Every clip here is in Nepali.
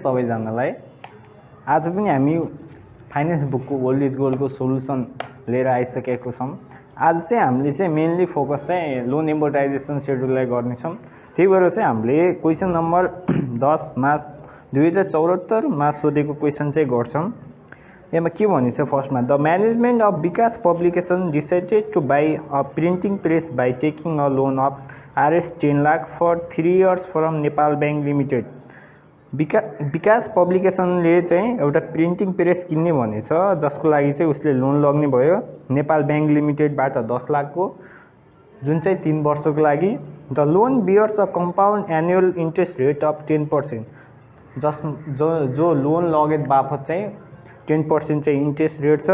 सबैजनालाई। आज पनि हामी फाइनेन्स बुकको ओल्ड इज गोल्डको सोल्युसन लिएर आइसकेको छौँ। आज चाहिँ हामीले चाहिँ मेनली फोकस चाहिँ लोन एमोर्टाइजेसन सेड्युललाई गर्नेछौँ। त्यही भएर चाहिँ हामीले क्वेसन नम्बर 10 मार्च 2074 मा सोधेको क्वेसन चाहिँ गर्छौँ। यसमा के भनिन्छ फर्स्टमा, the management of Vikas publication decided to buy a printing press by taking a loan of Rs 10 lakh for 3 years from Nepal bank limited. Vikas पब्लिकेसनले चाहिँ एउटा प्रिन्टिङ प्रेस किन्ने भनेछ, जसको लागि चाहिँ उसले लोन लग्ने भयो नेपाल ब्याङ्क लिमिटेडबाट 10 लाखको, जुन चाहिँ 3 वर्षको लागि। The loan bears a compound annual interest rate of 10%, जो लोन लगेत बापत चाहिँ 10% चाहिँ इन्ट्रेस्ट रेट छ।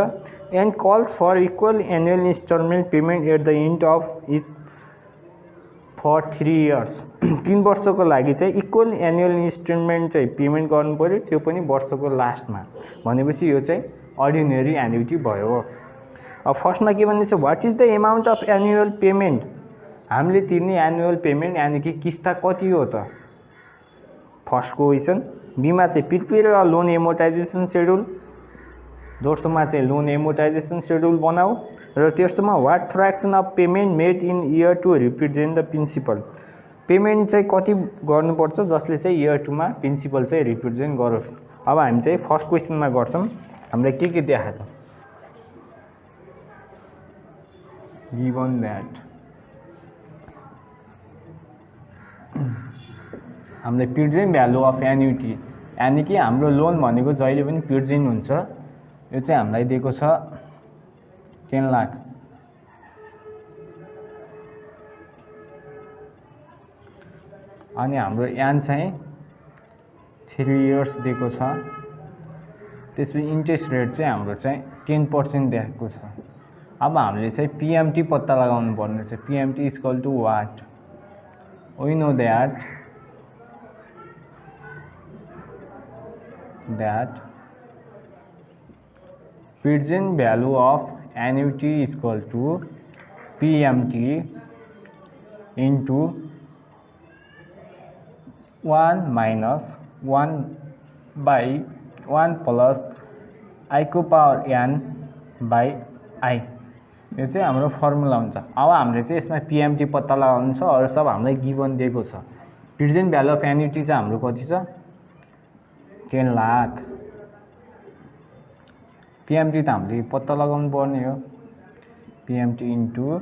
And calls for equal annual installment payment at the end of each for 3 years। 3 वर्षको लागि चाहिँ इक्वल एनुअल इन्स्टलमेन्ट चाहिँ पेमेन्ट गर्नु पर्यो, त्यो पनि वर्षको लास्टमा। भनेपछि यो चाहिँ अर्डिनरी एन्युटी भयो। अब फर्स्टमा के भन्दैछ, what is the amount of annual payment, हामीले तिर्ने एनुअल पेमेन्ट यानि कि किस्ता कति हो त, फर्स्ट क्वेसन। बीमा चाहिँ prepare a loan amortization schedule, दोस्रोमा चाहिँ लोन एमोर्टाइजेसन सेड्युल बनाऊ, र तेस्रोमा what fraction of payment made in year two represent the principal, payment चाहिँ कति गर्नुपर्छ जसले चाहिँ इयर 2 मा प्रिन्सिपल चाहिँ रिप्रेजेन्ट गरोस्। अब हामी चाहिँ फर्स्ट क्वेसनमा गर्छौँ। हामीलाई के देखाएको त, गिभन द्याट हामीले प्रेजेन्ट भ्यालु अफ एन्युटी, यानि कि हाम्रो लोन भनेको जहिले पनि प्रेजेन्ट हुन्छ। यो चाहिँ हामीलाई दिएको छ 10 लाख। अनि हाम्रो एन चाहिँ 3 years दिएको छ। त्यसपछि इन्ट्रेस्ट रेट चाहिँ हाम्रो चाहिँ 10% दिएको छ। अब हामीले चाहिँ पीएमटी पत्ता लगाउनु पर्ने छ। PMT is equal to what, we know that present value of annuity is equal to PMT into 1 minus 1 by 1 plus I को पावर n by I। यो चाहिँ हाम्रो फर्मुला हुन्छ। अब हामीले चाहिँ यसमा पीएमटी पत्ता लगाउनु छ, अरू सब हामीलाई गिभन दिएको छ। प्रेजेन्ट भ्यालु अफ एन्युटी चाहिँ हाम्रो कति छ, 10 लाख। पीएमटी त हामीले पत्ता लगाउनु पर्ने हो, पीएमटी इन्टु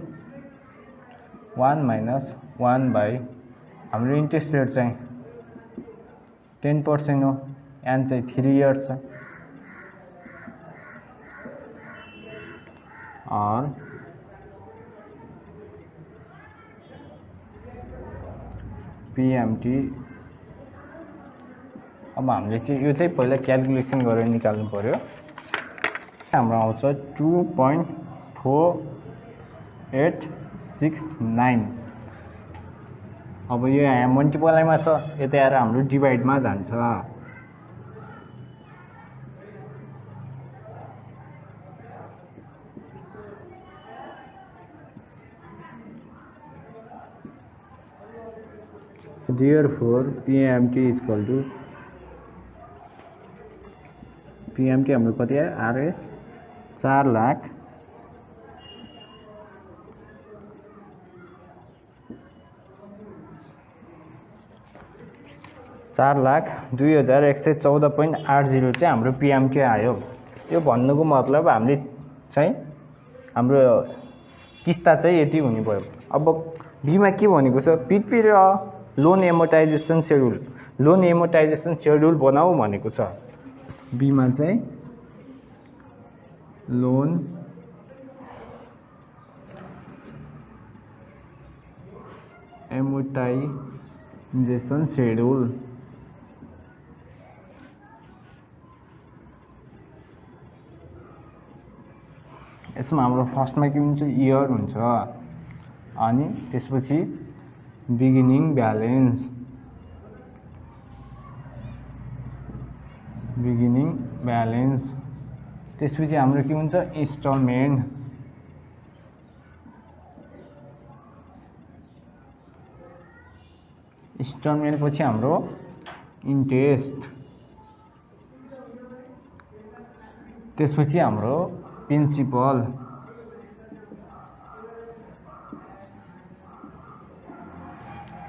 1 माइनस 1 बाई हाम्रो इन्ट्रेस्ट रेट चाहिँ 10% हो, एन चाहिँ 3 years छ। और पीएमटी अब हामीले चाहिँ यो चाहिँ पहिला क्याल्कुलेसन गरेर निकाल्नु पर्यो। हाम्रो आउँछ 2.4869। अब यो यहाँ मल्टिप्लाईमा छ, यता आएर हाम्रो डिभाइडमा जान्छ। Therefore PMT is equal to PMT हाम्रो कति आयो, आरएस 4 लाख 4,02,114.80 चाहिँ हाम्रो पीएमटी आयो। यो भन्नुको मतलब हामीले चाहिँ हाम्रो किस्ता चाहिँ यति हुने भयो। अब बीमा के भनेको छ, prepare a loan amortization schedule, loan amortization schedule बनाऊ भनेको छ। बीमा चाहिँ लोन एमोर्टाइजेसन सेड्युल, यसमा हाम्रो फर्स्टमा के हुन्छ, इयर हुन्छ, अनि त्यसपछि बिगिनिङ ब्यालेन्स, त्यसपछि हाम्रो के हुन्छ, इन्स्टलमेन्ट, इन्स्टलमेन्ट पछि हाम्रो इन्ट्रेस्ट, त्यसपछि हाम्रो प्रिन्सिपल,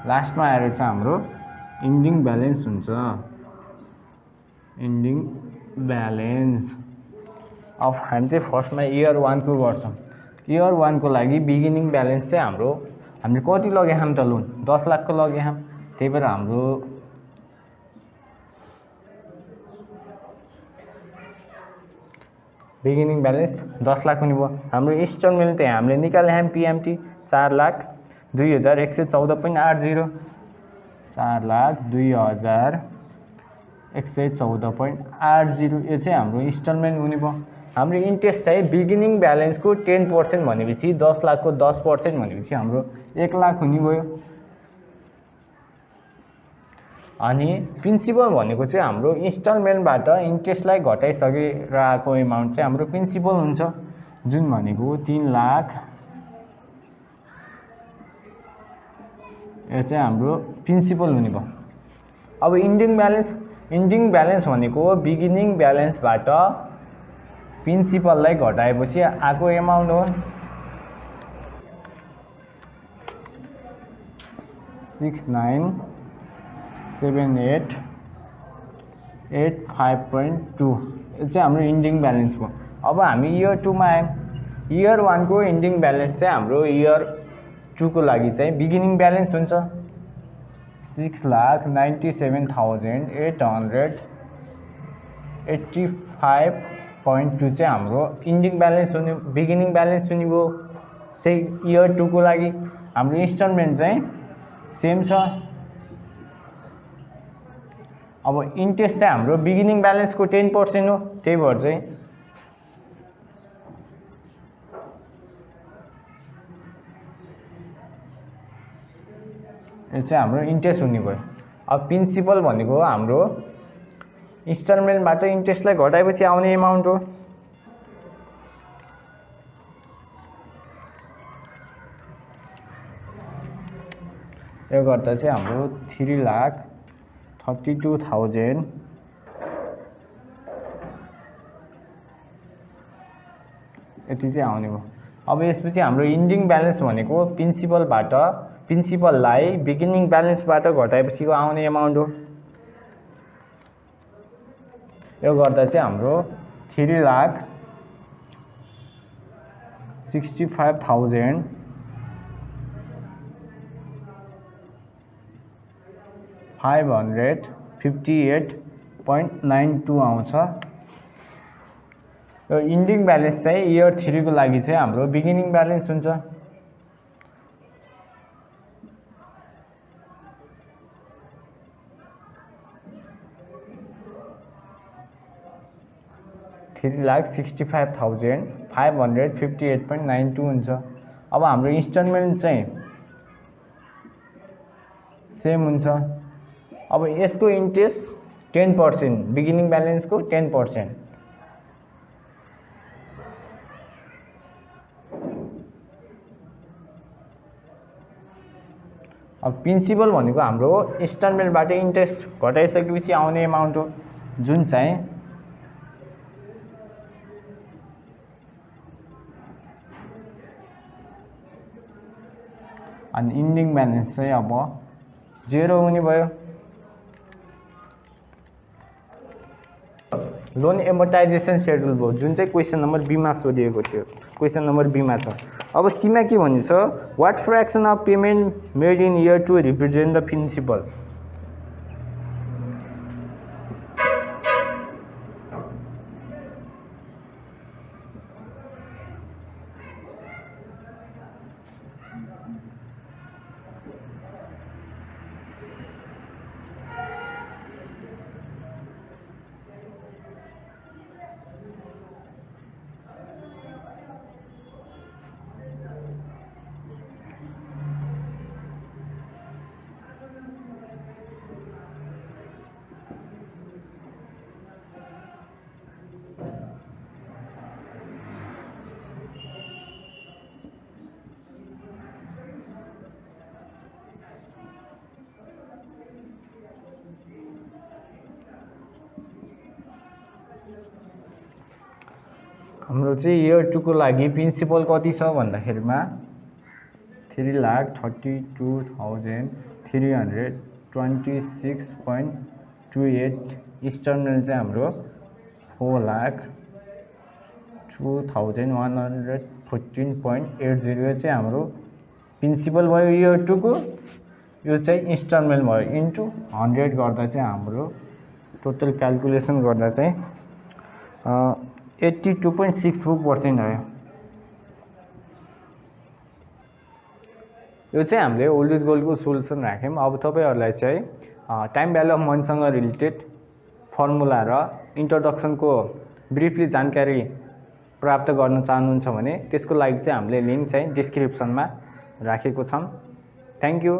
लास्टमा आएर चाहिँ हाम्रो इन्डिङ ब्यालेन्स हुन्छ। इन्डिङ ब्यालेन्स अब हामी चाहिँ फर्स्टमा इयर 1 को गर्छौँ। इयर 1 को लागि बिगिनिङ ब्यालेन्स चाहिँ हाम्रो हामीले कति लगे हम त लोन 10 लाख को लगे हम, त्यही भएर हाम्रो बिगिनिङ ब्यालेन्स 10 लाख हुने भयो। हाम्रो इन्स्टलमेन्ट चाहिँ हामीले निकाले हम पीएमटी 4,02,114.80, 4,02,114.80 यो चाहिँ हाम्रो इन्स्टलमेन्ट हुने भयो। हाम्रो इन्ट्रेस्ट चाहिँ बिगिनिङ ब्यालेन्सको 10% भनेपछि 10 लाखको 10% भनेपछि हाम्रो 1 लाख हुने भयो। अनि प्रिन्सिपल भनेको चाहिँ हाम्रो इन्स्टलमेन्टबाट इन्ट्रेस्टलाई घटाइसकेर आएको एमाउन्ट चाहिँ हाम्रो प्रिन्सिपल हुन्छ, जुन भनेको 3 लाख। यो चाहिँ हाम्रो प्रिन्सिपल हुने भयो। अब इन्डिङ ब्यालेन्स भनेको बिगिनिङ ब्यालेन्सबाट प्रिन्सिपललाई घटाएपछि आएको एमाउन्ट हो। 697885.2 यो चाहिँ हाम्रो इन्डिङ ब्यालेन्स भयो। अब हामी इयर 2 मा आयौँ। इयर 1 को इन्डिङ ब्यालेन्स चाहिँ हाम्रो इयर 2 को लागि चाहिँ बिगिनिङ ब्यालेन्स हुन्छ 6,97,885.2 चाहिँ हाम्रो इन्डिङ ब्यालेन्स हुने बिगिनिङ ब्यालेन्स हुने भयो। इयर 2 को लागि हाम्रो इन्स्टलमेन्ट चाहिँ सेम छ। अब इन्ट्रेस्ट चाहिँ हाम्रो बिगिनिङ ब्यालेन्सको 10% हो, त्यही भएर चाहिँ यो चाहिँ हाम्रो इन्ट्रेस्ट हुने भयो। अब प्रिन्सिपल भनेको हाम्रो इन्स्टलमेन्टबाट इन्ट्रेस्टलाई घटाएपछि आउने एमाउन्ट हो। यो गर्दा चाहिँ हाम्रो 3,32,000 यति चाहिँ आउने भयो। अब यसपछि हाम्रो इन्डिङ ब्यालेन्स भनेको प्रिन्सिपललाई बिगिनिङ ब्यालेन्सबाट घटाएपछि आउने एमाउन्ट हो। यो गर्दा चाहिँ हाम्रो 3,65,558.92 आउँछ। यो इन्डिङ ब्यालेन्स चाहिँ इयर 3 को लागि चाहिँ हाम्रो बिगिनिङ ब्यालेन्स हुन्छ। $3,65,558.92 हुन्छ। अब हाम्रो इन्स्टलमेन्ट चाहिँ सेम हुन्छ। अब यसको इन्ट्रेस्ट 10%, बिगिनिङ ब्यालेन्सको 10%। अब प्रिन्सिपल भनेको हाम्रो इन्स्टलमेन्टबाट इन्ट्रेस्ट घटाइसकेपछि आउने एमाउन्ट हो, जुन चाहिँ अनि इन्डिङ ब्यालेन्स चाहिँ अब 0 हुने भयो। लोन एमोर्टाइजेसन सेड्युल भयो, जुन चाहिँ क्वेसन नम्बर बीमा सोधिएको थियो। क्वेसन नम्बर बीमा छ। अब सीमा के भनिन्छ, what fraction of payment made in year 2 represent the principal. हाम्रो चाहिँ इयर 2 को लागि प्रिन्सिपल कति छ भन्दाखेरिमा 3,32,326.28 इन्स्टलमेन्ट चाहिँ हाम्रो 4,02,114.80 चाहिँ हाम्रो प्रिन्सिपल भयो इयर 2 को। यो चाहिँ इन्स्टलमेन्ट भयो इन्टु 100 गर्दा चाहिँ हाम्रो टोटल क्याल्कुलेसन गर्दा चाहिँ 82.64% आयो। यो चाहिँ हामीले ओल्ड इज गोल्डको सोल्युसन राख्यौँ। अब तपाईहरुलाई चाहिँ टाइम भ्यालु अफ मनीसँग रिलेटेड फर्मुला र इन्ट्रोडक्सनको ब्रिफली जानकारी प्राप्त गर्न चाहनुहुन्छ भने त्यसको लागि चाहिँ हामीले लिंक चाहिँ डिस्क्रिप्सनमा राखेको छौं। Thank you.